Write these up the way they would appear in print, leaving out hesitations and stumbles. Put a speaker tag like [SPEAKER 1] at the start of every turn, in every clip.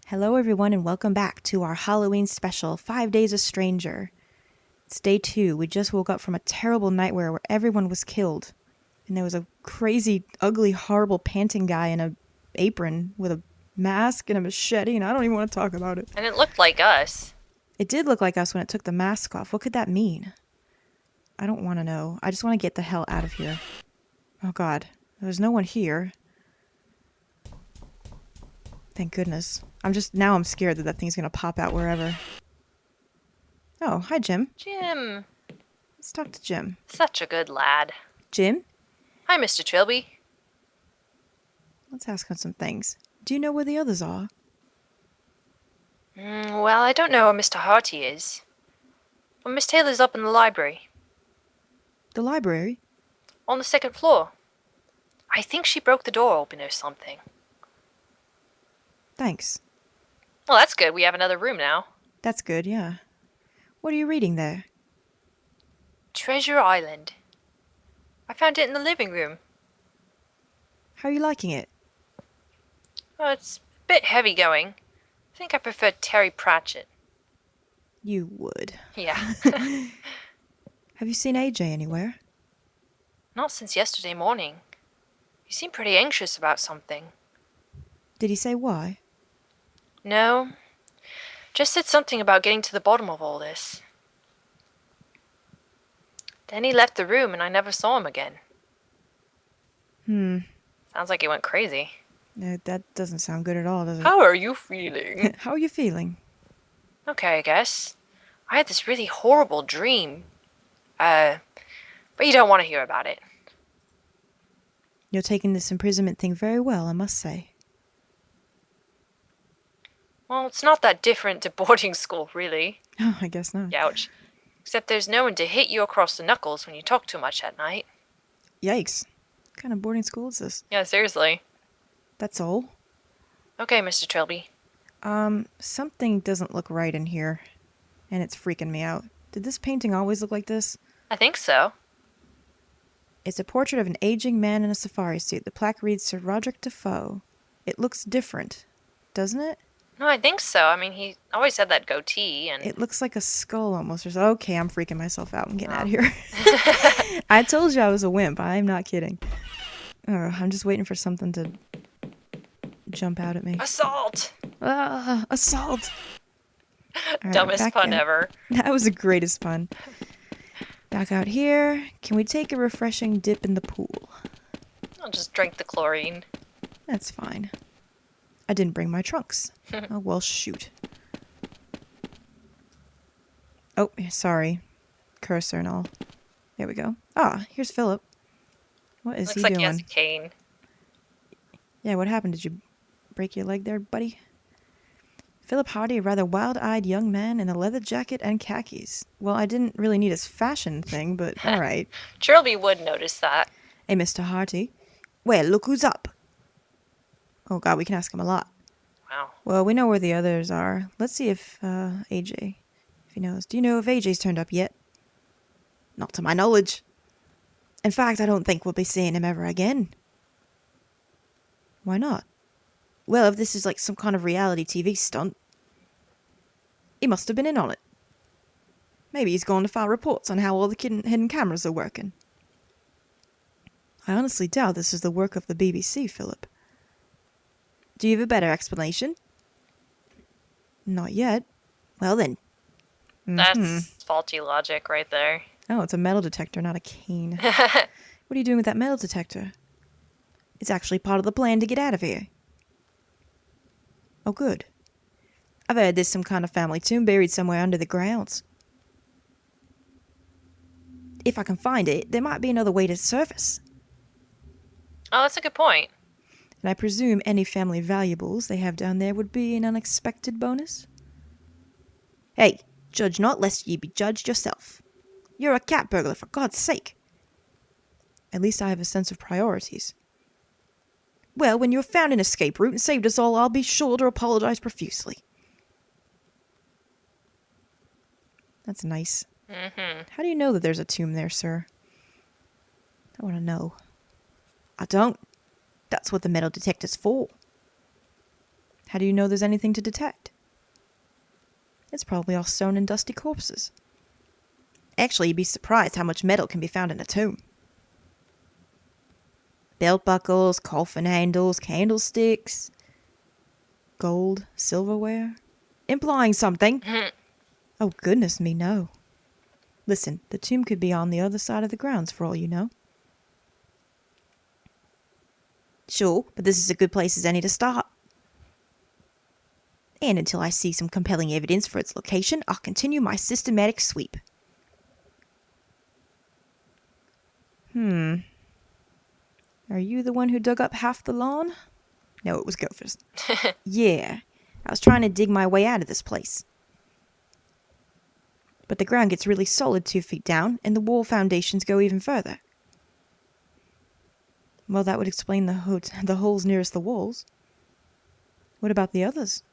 [SPEAKER 1] Hello, everyone, and welcome back to our Halloween special, 5 Days a Stranger. It's day 2. We just woke up from a terrible nightmare where everyone was killed. And there was a crazy, ugly, horrible, panting guy in a apron with a mask and a machete, and I don't even want to talk about it.
[SPEAKER 2] And it looked like us.
[SPEAKER 1] It did look like us when it took the mask off. What could that mean? I don't want to know. I just want to get the hell out of here. Oh, God. There's no one here. Thank goodness. Now I'm scared that thing's going to pop out wherever. Oh, hi, Jim.
[SPEAKER 2] Jim.
[SPEAKER 1] Let's talk to Jim.
[SPEAKER 2] Such a good lad.
[SPEAKER 1] Jim?
[SPEAKER 2] Hi, Mr. Trilby.
[SPEAKER 1] Let's ask him some things. Do you know where the others are?
[SPEAKER 2] Well, I don't know where Mr. Harty is. Well, Miss Taylor's up in the library.
[SPEAKER 1] The library?
[SPEAKER 2] On the second floor. I think she broke the door open or something.
[SPEAKER 1] Thanks.
[SPEAKER 2] Well, that's good. We have another room now.
[SPEAKER 1] That's good, yeah. What are you reading there?
[SPEAKER 2] Treasure Island. I found it in the living room.
[SPEAKER 1] How are you liking it?
[SPEAKER 2] Oh, it's a bit heavy going. I think I prefer Terry Pratchett.
[SPEAKER 1] You would.
[SPEAKER 2] Yeah.
[SPEAKER 1] Have you seen AJ anywhere?
[SPEAKER 2] Not since yesterday morning. He seemed pretty anxious about something.
[SPEAKER 1] Did he say why?
[SPEAKER 2] No. Just said something about getting to the bottom of all this. Then he left the room and I never saw him again. Sounds like he went crazy.
[SPEAKER 1] That doesn't sound good at all, does it?
[SPEAKER 2] How are you feeling?
[SPEAKER 1] How are you feeling?
[SPEAKER 2] Okay, I guess. I had this really horrible dream. But you don't want to hear about it.
[SPEAKER 1] You're taking this imprisonment thing very well, I must say.
[SPEAKER 2] Well, it's not that different to boarding school, really.
[SPEAKER 1] Oh, I guess not.
[SPEAKER 2] Ouch. Except there's no one to hit you across the knuckles when you talk too much at night.
[SPEAKER 1] Yikes. What kind of boarding school is this?
[SPEAKER 2] Yeah, seriously.
[SPEAKER 1] That's all?
[SPEAKER 2] Okay, Mr. Trilby.
[SPEAKER 1] Something doesn't look right in here, and it's freaking me out. Did this painting always look like this?
[SPEAKER 2] I think so.
[SPEAKER 1] It's a portrait of an aging man in a safari suit. The plaque reads Sir Roderick Defoe. It looks different, doesn't it?
[SPEAKER 2] No, I think so. I mean, he always had that goatee and...
[SPEAKER 1] It looks like a skull almost. Okay, I'm freaking myself out. I'm getting out of here. I told you I was a wimp. I'm not kidding. I'm just waiting for something to jump out at me.
[SPEAKER 2] Assault!
[SPEAKER 1] Assault! Right,
[SPEAKER 2] Dumbest pun
[SPEAKER 1] in.
[SPEAKER 2] ever.
[SPEAKER 1] That was the greatest pun. Back out here. Can we take a refreshing dip in the pool?
[SPEAKER 2] I'll just drink the chlorine.
[SPEAKER 1] That's fine. I didn't bring my trunks. Oh, well, shoot. Oh, sorry. Cursor and all. There we go. Ah, here's Phillip. What is
[SPEAKER 2] Looks
[SPEAKER 1] he
[SPEAKER 2] like
[SPEAKER 1] doing?
[SPEAKER 2] he has a cane.
[SPEAKER 1] Yeah, what happened? Did you break your leg there, buddy? Philip Hardy, a rather wild-eyed young man in a leather jacket and khakis. Well, I didn't really need his fashion thing, but all right.
[SPEAKER 2] Trilby would notice that.
[SPEAKER 1] Hey, Mr. Hardy. Well, look who's up. Oh, God, we can ask him a lot.
[SPEAKER 2] Wow.
[SPEAKER 1] Well, we know where the others are. Let's see if AJ, if he knows. Do you know if AJ's turned up yet? Not to my knowledge. In fact, I don't think we'll be seeing him ever again. Why not? Well, if this is like some kind of reality TV stunt, he must have been in on it. Maybe he's gone to file reports on how all the hidden cameras are working. I honestly doubt this is the work of the BBC, Philip. Do you have a better explanation? Not yet. Well then.
[SPEAKER 2] That's faulty logic right there.
[SPEAKER 1] Oh, it's a metal detector, not a cane. What are you doing with that metal detector? It's actually part of the plan to get out of here. Oh, good. I've heard there's some kind of family tomb buried somewhere under the grounds. If I can find it, there might be another way to surface.
[SPEAKER 2] Oh, that's a good point.
[SPEAKER 1] And I presume any family valuables they have down there would be an unexpected bonus? Hey, judge not lest ye be judged yourself. You're a cat burglar, for God's sake. At least I have a sense of priorities. Well, when you have found an escape route and saved us all, I'll be sure to apologize profusely. That's nice. How do you know that there's a tomb there, sir? I want to know. I don't. That's what the metal detector's for. How do you know there's anything to detect? It's probably all stone and dusty corpses. Actually, you'd be surprised how much metal can be found in a tomb. Belt buckles, coffin handles, candlesticks, gold, silverware. Implying something. Oh, goodness me, no. Listen, the tomb could be on the other side of the grounds for all you know. Sure, but this is a good place as any to start. And until I see some compelling evidence for its location, I'll continue my systematic sweep. Are you the one who dug up half the lawn? No, it was Gopher's. Yeah, I was trying to dig my way out of this place. But the ground gets really solid 2 feet down, and the wall foundations go even further. Well, that would explain the holes nearest the walls. What about the others?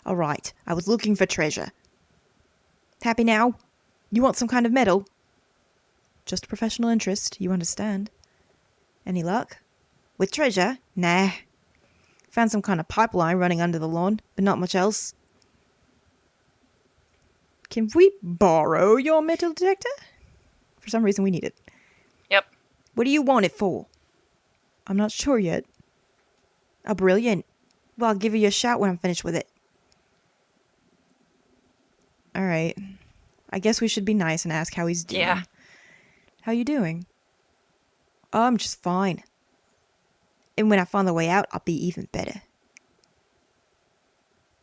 [SPEAKER 1] All right, I was looking for treasure. Happy now? You want some kind of medal? Just professional interest, you understand. Any luck? With treasure? Nah. Found some kind of pipeline running under the lawn, but not much else. Can we borrow your metal detector? For some reason we need it.
[SPEAKER 2] Yep.
[SPEAKER 1] What do you want it for? I'm not sure yet. Oh, brilliant. Well, I'll give you a shout when I'm finished with it. Alright. I guess we should be nice and ask how he's doing.
[SPEAKER 2] Yeah.
[SPEAKER 1] How you doing? Oh, I'm just fine. And when I find the way out, I'll be even better.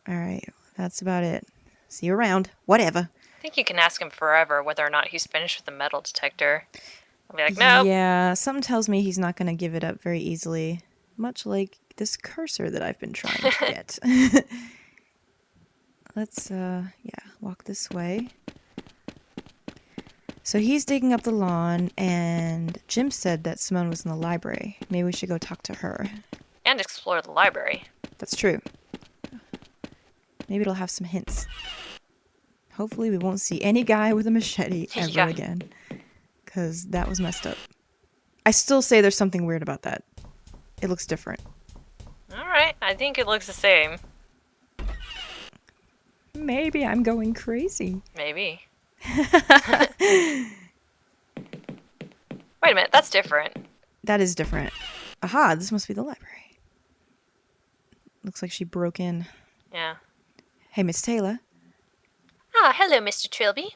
[SPEAKER 1] Alright, that's about it. See you around. Whatever.
[SPEAKER 2] I think you can ask him forever whether or not he's finished with the metal detector. I'll be like, nope.
[SPEAKER 1] Yeah, something tells me he's not going to give it up very easily. Much like this cursor that I've been trying to get. Let's, walk this way. So he's digging up the lawn, and Jim said that Simone was in the library. Maybe we should go talk to her.
[SPEAKER 2] And explore the library.
[SPEAKER 1] That's true. Maybe it'll have some hints. Hopefully we won't see any guy with a machete ever again. Because that was messed up. I still say there's something weird about that. It looks different.
[SPEAKER 2] Alright, I think it looks the same.
[SPEAKER 1] Maybe I'm going crazy.
[SPEAKER 2] Maybe. Wait a minute, that's different.
[SPEAKER 1] That is different. Aha, this must be the library. Looks like she broke in.
[SPEAKER 2] Yeah.
[SPEAKER 1] Hey, Miss Taylor.
[SPEAKER 2] Ah, hello, Mr. Trilby.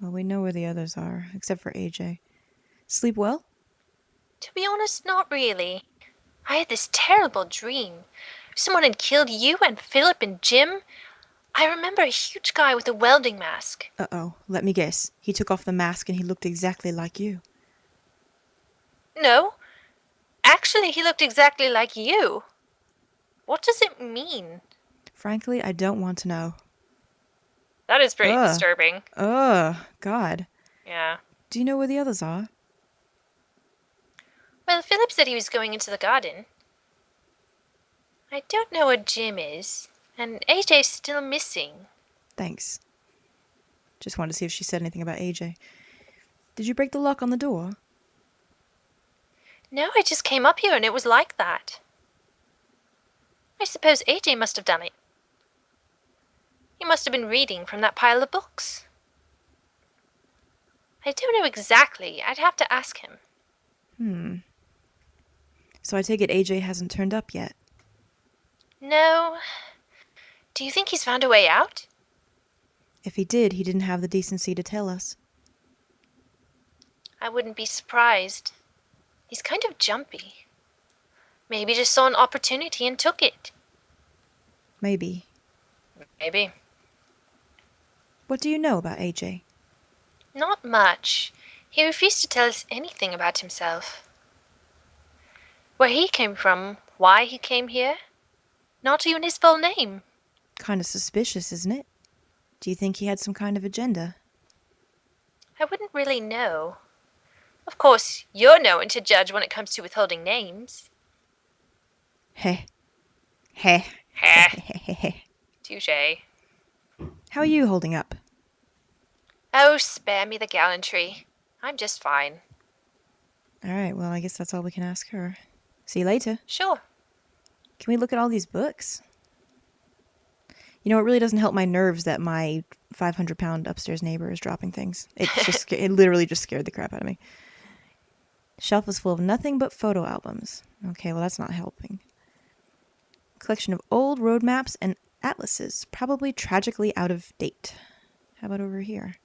[SPEAKER 1] Well, we know where the others are, except for AJ. Sleep well?
[SPEAKER 2] To be honest, not really. I had this terrible dream. Someone had killed you and Phillip and Jim. I remember a huge guy with a welding mask.
[SPEAKER 1] Uh-oh, let me guess. He took off the mask and he looked exactly like you.
[SPEAKER 2] No. Actually, he looked exactly like you. What does it mean?
[SPEAKER 1] Frankly, I don't want to know.
[SPEAKER 2] That is pretty
[SPEAKER 1] Ugh.
[SPEAKER 2] disturbing.
[SPEAKER 1] God.
[SPEAKER 2] Yeah.
[SPEAKER 1] Do you know where the others are?
[SPEAKER 2] Well, Philip said he was going into the garden. I don't know where Jim is, and AJ's still missing.
[SPEAKER 1] Thanks. Just wanted to see if she said anything about AJ. Did you break the lock on the door?
[SPEAKER 2] No, I just came up here and it was like that. I suppose AJ must have done it. He must have been reading from that pile of books. I don't know exactly. I'd have to ask him.
[SPEAKER 1] So I take it AJ hasn't turned up yet.
[SPEAKER 2] No. Do you think he's found a way out?
[SPEAKER 1] If he did, he didn't have the decency to tell us.
[SPEAKER 2] I wouldn't be surprised. He's kind of jumpy. Maybe just saw an opportunity and took it.
[SPEAKER 1] Maybe.
[SPEAKER 2] Maybe.
[SPEAKER 1] What do you know about AJ?
[SPEAKER 2] Not much. He refused to tell us anything about himself. Where he came from, why he came here, not even his full name.
[SPEAKER 1] Kind of suspicious, isn't it? Do you think he had some kind of agenda?
[SPEAKER 2] I wouldn't really know. Of course, you're no one to judge when it comes to withholding names.
[SPEAKER 1] Heh. Heh.
[SPEAKER 2] Heh. Touché.
[SPEAKER 1] How are you holding up?
[SPEAKER 2] Oh, spare me the gallantry. I'm just fine.
[SPEAKER 1] Alright, well, I guess that's all we can ask her. See you later.
[SPEAKER 2] Sure.
[SPEAKER 1] Can we look at all these books? You know, it really doesn't help my nerves that my 500-pound upstairs neighbor is dropping things. It literally just scared the crap out of me. Shelf is full of nothing but photo albums. Okay, well, that's not helping. Collection of old road maps and atlases, probably tragically out of date. How about over here?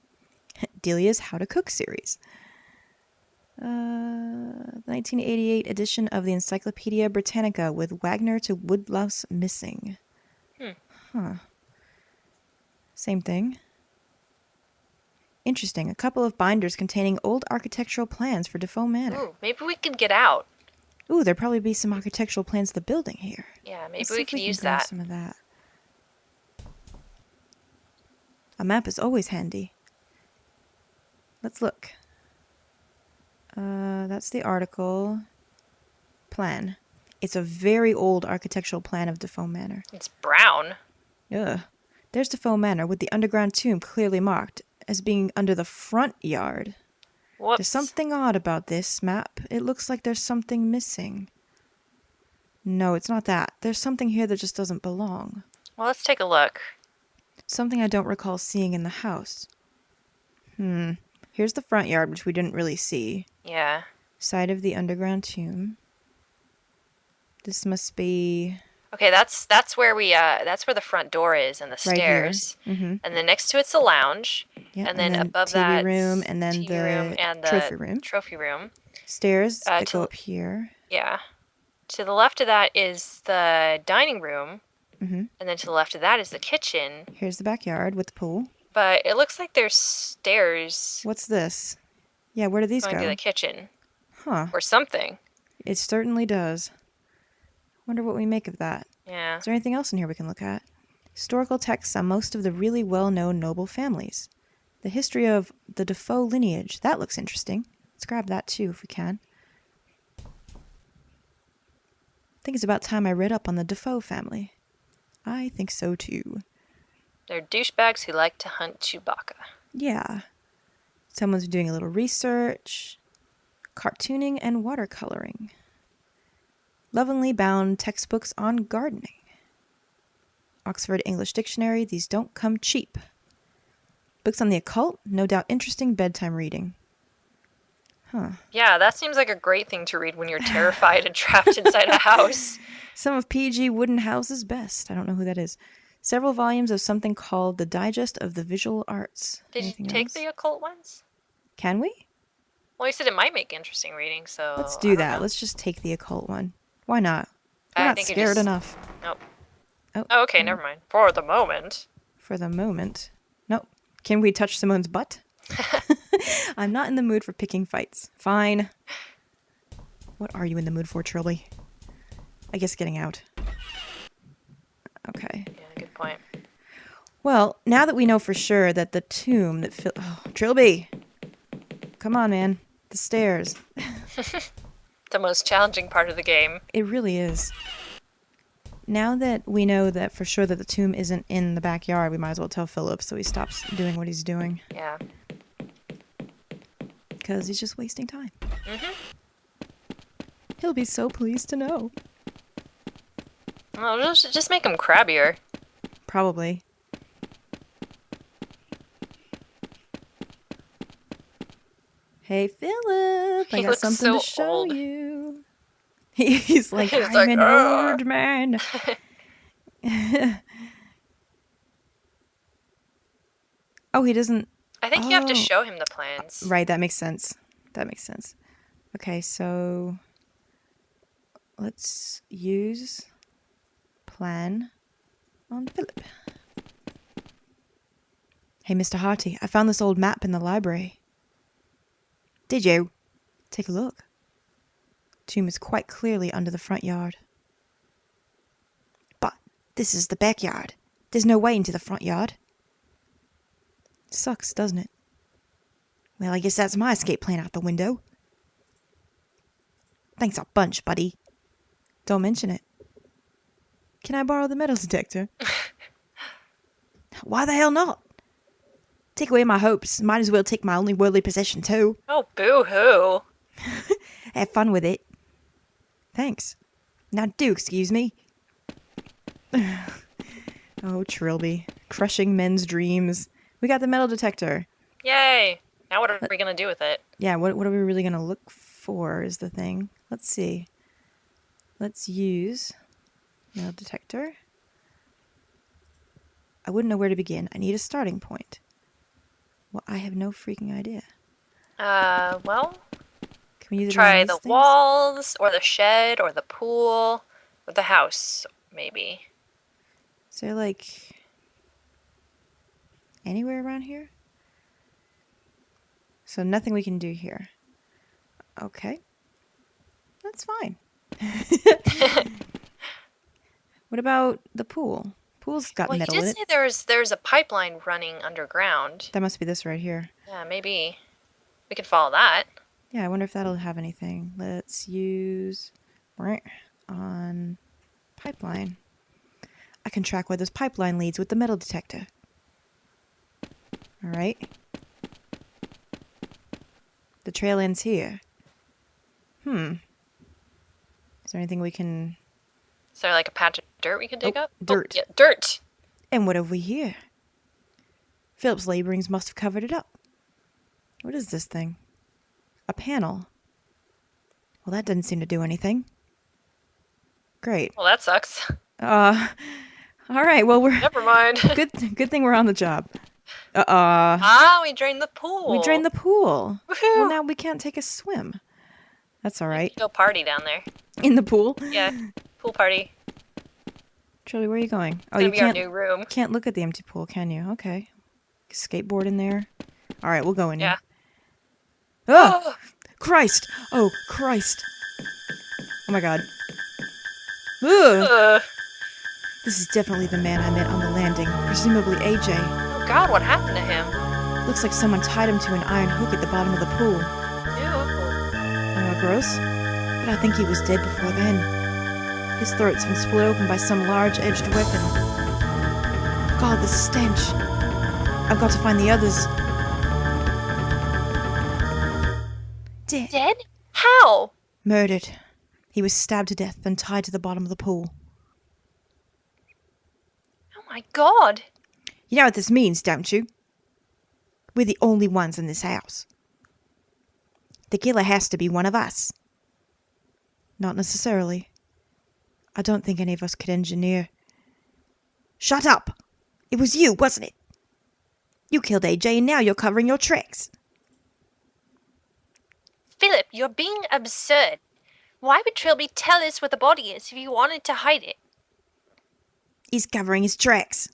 [SPEAKER 1] Delia's How to Cook series. The 1988 edition of the Encyclopedia Britannica with Wagner to Woodlouse missing. Huh. Same thing. Interesting. A couple of binders containing old architectural plans for Defoe Manor.
[SPEAKER 2] Ooh, maybe we could get out.
[SPEAKER 1] Ooh, there'd probably be some architectural plans of the building here.
[SPEAKER 2] Yeah, maybe
[SPEAKER 1] Let's see
[SPEAKER 2] we
[SPEAKER 1] if
[SPEAKER 2] could
[SPEAKER 1] can
[SPEAKER 2] use
[SPEAKER 1] grab
[SPEAKER 2] that.
[SPEAKER 1] some of that. A map is always handy. Let's look. That's the article. Plan. It's a very old architectural plan of Defoe Manor.
[SPEAKER 2] It's brown.
[SPEAKER 1] Ugh. There's Defoe Manor with the underground tomb clearly marked as being under the front yard.
[SPEAKER 2] Whoops.
[SPEAKER 1] There's something odd about this map. It looks like there's something missing. No, it's not that. There's something here that just doesn't belong.
[SPEAKER 2] Well, let's take a look.
[SPEAKER 1] Something I don't recall seeing in the house. Here's the front yard, which we didn't really see.
[SPEAKER 2] Yeah.
[SPEAKER 1] Side of the underground tomb. This must be
[SPEAKER 2] Okay, that's where the front door is and the
[SPEAKER 1] right here.
[SPEAKER 2] stairs.
[SPEAKER 1] Mm-hmm.
[SPEAKER 2] And then next to it's the lounge.
[SPEAKER 1] Yeah,
[SPEAKER 2] and then above
[SPEAKER 1] TV
[SPEAKER 2] that
[SPEAKER 1] room, and then
[SPEAKER 2] TV
[SPEAKER 1] the
[SPEAKER 2] room and the
[SPEAKER 1] trophy room.
[SPEAKER 2] room.
[SPEAKER 1] Stairs that
[SPEAKER 2] to-
[SPEAKER 1] go up here.
[SPEAKER 2] Yeah. To the left of that is the dining room.
[SPEAKER 1] Mm-hmm.
[SPEAKER 2] And then to the left of that is the kitchen.
[SPEAKER 1] Here's the backyard with the pool.
[SPEAKER 2] But it looks like there's stairs
[SPEAKER 1] What's this? Yeah, where do these
[SPEAKER 2] going
[SPEAKER 1] go?
[SPEAKER 2] to the kitchen.
[SPEAKER 1] Huh.
[SPEAKER 2] Or something.
[SPEAKER 1] It certainly does. Wonder what we make of that.
[SPEAKER 2] Yeah.
[SPEAKER 1] Is there anything else in here we can look at? Historical texts on most of the really well-known noble families. The history of the Defoe lineage. That looks interesting. Let's grab that too if we can. I think it's about time I read up on the Defoe family. I think so too.
[SPEAKER 2] They're douchebags who like to hunt Chewbacca.
[SPEAKER 1] Yeah. Someone's doing a little research. Cartooning and watercoloring. Lovingly bound textbooks on gardening. Oxford English Dictionary. These don't come cheap. Books on the occult. No doubt interesting bedtime reading. Huh.
[SPEAKER 2] Yeah, that seems like a great thing to read when you're terrified and trapped inside a house.
[SPEAKER 1] Some of P.G. Woodenhouse's best. I don't know who that is. Several volumes of something called The Digest of the Visual Arts.
[SPEAKER 2] Did
[SPEAKER 1] Anything
[SPEAKER 2] you take
[SPEAKER 1] else?
[SPEAKER 2] the occult ones?
[SPEAKER 1] Can we?
[SPEAKER 2] Well, you said it might make interesting reading, so...
[SPEAKER 1] Let's
[SPEAKER 2] I
[SPEAKER 1] do
[SPEAKER 2] don't
[SPEAKER 1] that.
[SPEAKER 2] know.
[SPEAKER 1] Let's just take the occult one. Why not? We're
[SPEAKER 2] I
[SPEAKER 1] not
[SPEAKER 2] think you
[SPEAKER 1] scared
[SPEAKER 2] just-
[SPEAKER 1] enough.
[SPEAKER 2] Nope.
[SPEAKER 1] Oh,
[SPEAKER 2] Oh, okay, never mind. For the moment.
[SPEAKER 1] for the moment. Nope. Can we touch Simone's butt? I'm not in the mood for picking fights. Fine. What are you in the mood for, Trilby? I guess getting out. Okay.
[SPEAKER 2] Yeah, good point.
[SPEAKER 1] Well, now that we know for sure that the tomb that Oh, Trilby! Come on, man. The stairs.
[SPEAKER 2] The most challenging part of the game.
[SPEAKER 1] It really is. Now that we know that for sure that the tomb isn't in the backyard, we might as well tell Phillip so he stops doing what he's doing.
[SPEAKER 2] Yeah.
[SPEAKER 1] Because he's just wasting time.
[SPEAKER 2] Mm-hmm.
[SPEAKER 1] He'll be so pleased to know.
[SPEAKER 2] Well, just make them crabbier.
[SPEAKER 1] Probably. Hey, Phillip, I
[SPEAKER 2] He
[SPEAKER 1] got
[SPEAKER 2] looks
[SPEAKER 1] something to
[SPEAKER 2] so
[SPEAKER 1] show
[SPEAKER 2] old.
[SPEAKER 1] you. He's like,
[SPEAKER 2] He's
[SPEAKER 1] I'm
[SPEAKER 2] like,
[SPEAKER 1] an
[SPEAKER 2] "Arr."
[SPEAKER 1] old man. Oh, he doesn't.
[SPEAKER 2] I think you have to
[SPEAKER 1] Oh.
[SPEAKER 2] show him the plans.
[SPEAKER 1] Right, that makes sense. That makes sense. Okay, so let's use plan on Phillip. Hey, Mr. Harty, I found this old map in the library. Did you? Take a look. Tomb is quite clearly under the front yard. But this is the backyard. There's no way into the front yard. Sucks, doesn't it? Well, I guess that's my escape plan out the window. Thanks a bunch, buddy. Don't mention it. Can I borrow the metal detector? Why the hell not? Take away my hopes. Might as well take my only worldly possession, too.
[SPEAKER 2] Oh, boo-hoo.
[SPEAKER 1] Have fun with it. Thanks. Now do excuse me. Oh, Trilby. Crushing men's dreams. We got the metal detector.
[SPEAKER 2] Yay! Now what are we gonna do with it?
[SPEAKER 1] Yeah, what are we really going to look for is the thing. Let's see. Let's use metal detector. I wouldn't know where to begin. I need a starting point. Well, I have no freaking idea.
[SPEAKER 2] Well,
[SPEAKER 1] Can we use it
[SPEAKER 2] try
[SPEAKER 1] around
[SPEAKER 2] the
[SPEAKER 1] these things?
[SPEAKER 2] walls, or the shed, or the pool, or the house, maybe.
[SPEAKER 1] Is there, like, anywhere around here? So nothing we can do here. Okay. That's fine. What about the pool? Pool's got
[SPEAKER 2] Well, you
[SPEAKER 1] metal
[SPEAKER 2] did
[SPEAKER 1] in it.
[SPEAKER 2] say there's a pipeline running underground.
[SPEAKER 1] That must be this right here.
[SPEAKER 2] Yeah, maybe we could follow that.
[SPEAKER 1] Yeah, I wonder if that'll have anything. Let's use right on pipeline. I can track where this pipeline leads with the metal detector. All right. The trail ends here. Is there anything we can...
[SPEAKER 2] Is there like a patch of dirt we could dig up?
[SPEAKER 1] Dirt.
[SPEAKER 2] Oh, yeah, dirt!
[SPEAKER 1] And what have we here? Philip's laborings must have covered it up. What is this thing? A panel. Well, that didn't seem to do anything. Great.
[SPEAKER 2] Well, that sucks.
[SPEAKER 1] All right, well, we're...
[SPEAKER 2] Never mind.
[SPEAKER 1] Good thing we're on the job.
[SPEAKER 2] We drained the pool.
[SPEAKER 1] We drained the pool.
[SPEAKER 2] Woohoo!
[SPEAKER 1] Well, now we can't take a swim. That's all right.
[SPEAKER 2] Go party down there.
[SPEAKER 1] In the pool?
[SPEAKER 2] Yeah, pool party.
[SPEAKER 1] Charlie, where are you going? Oh,
[SPEAKER 2] It's
[SPEAKER 1] you
[SPEAKER 2] gonna be our new room.
[SPEAKER 1] can't look at the empty pool, can you? Okay. Skateboard in there. All right, we'll go in
[SPEAKER 2] Yeah.
[SPEAKER 1] here. Oh, Christ! Oh, Christ! Oh my God. Ugh.
[SPEAKER 2] Ugh.
[SPEAKER 1] This is definitely the man I met on the landing. Presumably AJ.
[SPEAKER 2] Oh God, what happened to him?
[SPEAKER 1] Looks like someone tied him to an iron hook at the bottom of the pool.
[SPEAKER 2] Ew.
[SPEAKER 1] Gross. But I think he was dead before then. His throat's been split open by some large-edged weapon. God, the stench. I've got to find the others. Dead.
[SPEAKER 2] Dead? How?
[SPEAKER 1] Murdered. He was stabbed to death and tied to the bottom of the pool.
[SPEAKER 2] Oh my God.
[SPEAKER 1] You know what this means, don't you? We're the only ones in this house. The killer has to be one of us. Not necessarily. I don't think any of us could engineer. Shut up! It was you, wasn't it? You killed AJ and now you're covering your tracks.
[SPEAKER 2] Philip, you're being absurd. Why would Trilby tell us where the body is if he wanted to hide it?
[SPEAKER 1] He's covering his tracks.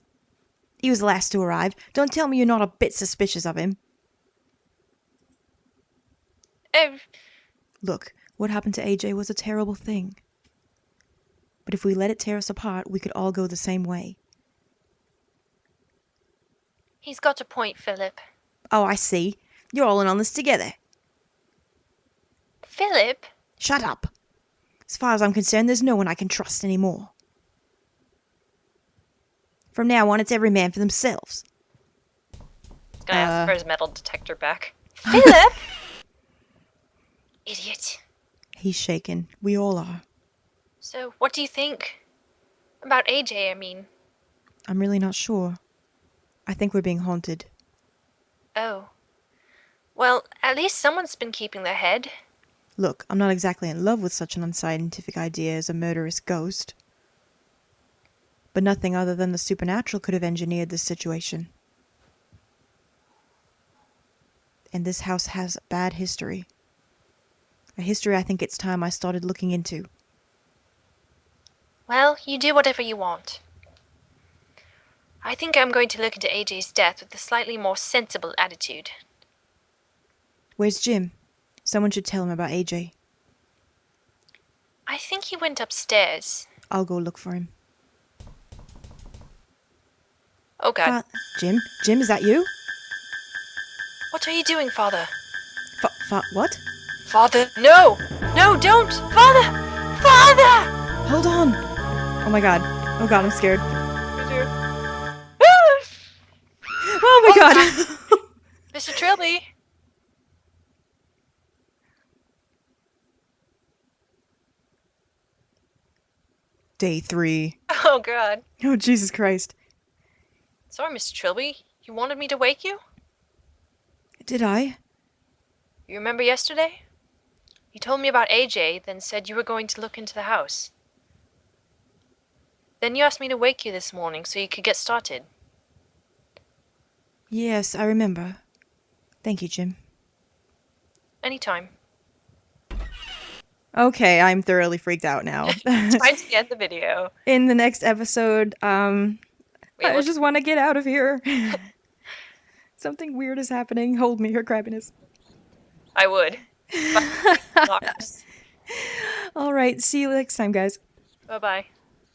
[SPEAKER 1] He was the last to arrive. Don't tell me you're not a bit suspicious of him. Look, what happened to AJ was a terrible thing. But if we let it tear us apart, we could all go the same way.
[SPEAKER 2] He's got a point, Philip.
[SPEAKER 1] Oh, I see. You're all in on this together.
[SPEAKER 2] Philip?
[SPEAKER 1] Shut up. As far as I'm concerned, there's no one I can trust anymore. From now on, it's every man for themselves.
[SPEAKER 2] He's gonna ask for his metal detector back. Philip! Idiot.
[SPEAKER 1] He's shaken. We all are.
[SPEAKER 2] So, what do you think? About AJ, I mean.
[SPEAKER 1] I'm really not sure. I think we're being haunted.
[SPEAKER 2] Oh. Well, at least someone's been keeping their head.
[SPEAKER 1] Look, I'm not exactly in love with such an unscientific idea as a murderous ghost. But nothing other than the supernatural could have engineered this situation. And this house has a bad history. A history I think it's time I started looking into.
[SPEAKER 2] Well, you do whatever you want. I think I'm going to look into AJ's death with a slightly more sensible attitude.
[SPEAKER 1] Where's Jim? Someone should tell him about AJ.
[SPEAKER 2] I think he went upstairs.
[SPEAKER 1] I'll go look for him.
[SPEAKER 2] Oh God.
[SPEAKER 1] Jim? Jim, is that you?
[SPEAKER 2] What are you doing, Father?
[SPEAKER 1] What?
[SPEAKER 2] Father, no! No, don't! Father! Father!
[SPEAKER 1] Hold on! Oh my God. Oh God, I'm scared. Oh my God!
[SPEAKER 2] Mr. Trilby!
[SPEAKER 1] Day 3.
[SPEAKER 2] Oh, God.
[SPEAKER 1] Oh, Jesus Christ.
[SPEAKER 2] Sorry, Mr. Trilby. You wanted me to wake you?
[SPEAKER 1] Did I?
[SPEAKER 2] You remember yesterday? You told me about AJ, then said you were going to look into the house. Then you asked me to wake you this morning so you could get started.
[SPEAKER 1] Yes, I remember. Thank you, Jim.
[SPEAKER 2] Anytime.
[SPEAKER 1] Okay, I'm thoroughly freaked out now.
[SPEAKER 2] Time to end the video.
[SPEAKER 1] In the next episode,
[SPEAKER 2] Wait,
[SPEAKER 1] I just want to get out of here. Something weird is happening. Hold me, her crabbiness.
[SPEAKER 2] I would.
[SPEAKER 1] All right, see you next time, guys.
[SPEAKER 2] Bye-bye.